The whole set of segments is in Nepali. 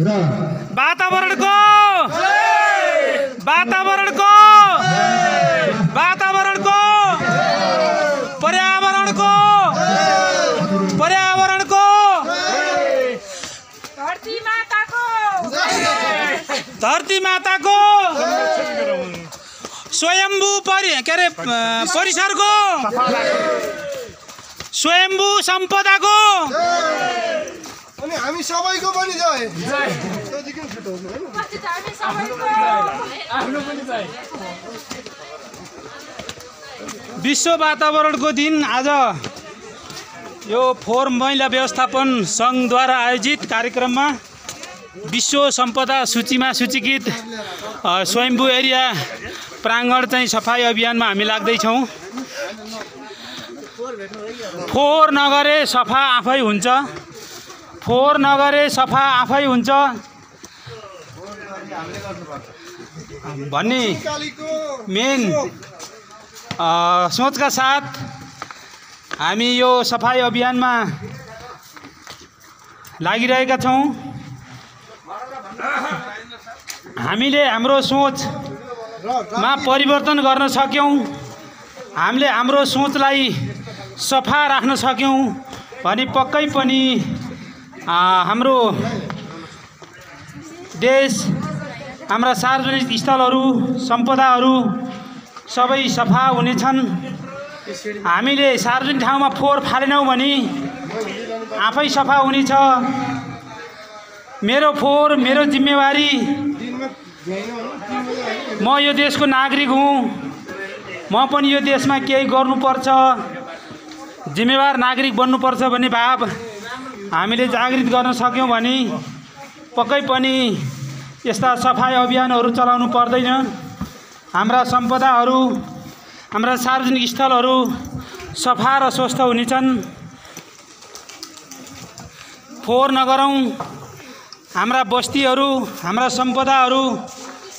वातावरणको पर्यावरणको धरती माताको स्वयम्भू परिसरको स्वयम्भू सम्पदाको अनि हामी सबैको पनि जय विश्व वातावरणको दिन आज यो फोहोर मैला व्यवस्थापन सङ्घद्वारा आयोजित कार्यक्रममा विश्व सम्पदा सूचीमा सूचीकृत स्वयम्भू एरिया प्राङ्गण चाहिँ सफाई अभियानमा हामी लाग्दैछौँ। फोहोर नगरे सफा आफै हुन्छ, फोहोर नगरे सफा आफै हुन्छ भन्ने मेन सोचका साथ हामी यो सफाई अभियानमा लागिरहेका छौँ। हामीले हाम्रो सोचमा परिवर्तन गर्न सक्यौँ, हामीले हाम्रो सोचलाई सफा राख्न सक्यौँ भने पक्कै पनि हाम्रो देश, हाम्रा सार्वजनिक स्थलहरू, सम्पदाहरू सबै सफा हुनेछन्। हामीले सार्वजनिक ठाउँमा फोहोर फालेनौँ भने आफै सफा हुनेछ। मेरो फोहोर मेरो जिम्मेवारी। म यो देशको नागरिक हुँ, म पनि यो देशमा केही गर्नुपर्छ, जिम्मेवार नागरिक बन्नुपर्छ भन्ने भाव हामीले जागृत गर्न सक्यौँ भने पक्कै पनि यस्ता सफाई अभियानहरू चलाउनु पर्दैन। हाम्रा सम्पदाहरू, हाम्रा सार्वजनिक स्थलहरू सफा र स्वस्थ हुनेछन्। फोहोर नगरौँ, हाम्रा बस्तीहरू, हाम्रा सम्पदाहरू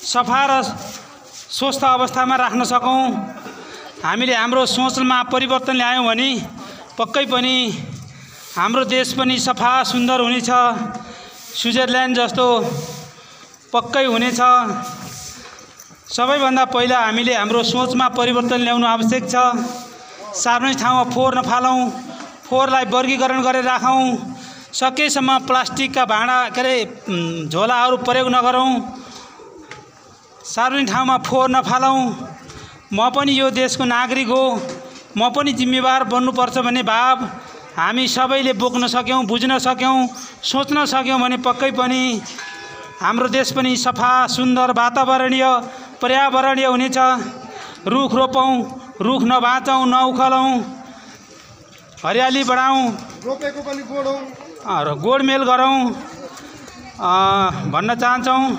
सफा र स्वस्थ अवस्थामा राख्न सकौँ। हामीले हाम्रो सोचमा परिवर्तन ल्यायौँ भने पक्कै पनि हाम्रो देश पनि सफा सुन्दर हुनेछ, स्विजरल्यान्ड जस्तो पक्कै हुनेछ। सबैभन्दा पहिला हामीले हाम्रो सोचमा परिवर्तन ल्याउनु आवश्यक छ। सार्वजनिक ठाउँमा फोहोर नफालौँ, फोहोरलाई वर्गीकरण गरेर राखौँ। सकेसम्म प्लास्टिकका भाँडा झोलाहरू प्रयोग नगरौँ। सार्वजनिक ठाउँमा फोहोर नफालौँ। म पनि यो देशको नागरिक हो, म पनि जिम्मेवार बन्नुपर्छ भन्ने भाव हामी सबैले बोक्न सक्यौँ, बुझ्न सक्यौँ, सोच्न सक्यौँ भने पक्कै पनि हाम्रो देश पनि सफा सुन्दर वातावरणीय पर्यावरणीय हुनेछ। रुख रोपौँ, रुख नभाँचौँ, नउखालौँ, हरियाली बढाउँ, रोपेको पनि गोडौँ र गोडमेल गरौँ भन्न चाहन्छौँ।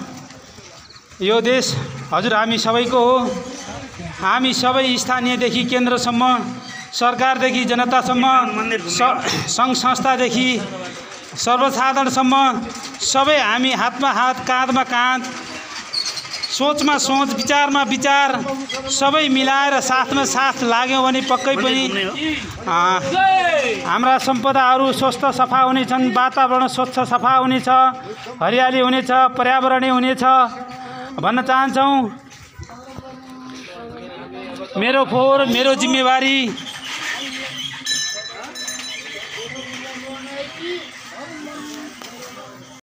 यो देश हजुर हामी सबैको हो। हामी सबै स्थानीयदेखि केन्द्रसम्म, सरकारदेखि जनतासम्म, सङ्घ संस्थादेखि सर्वसाधारणसम्म सबै हामी हातमा हात, काँधमा काँध, सोचमा सोच, विचारमा विचार सबै मिलाएर साथमा साथ लाग्यौँ भने पक्कै पनि हाम्रा सम्पदाहरू स्वस्थ सफा हुनेछन्, वातावरण स्वच्छ सफा हुनेछ, हरियाली हुनेछ, पर्यावरणीय हुनेछ भन्न चाहन्छौँ। मेरो फोहोर मेरो जिम्मेवारी।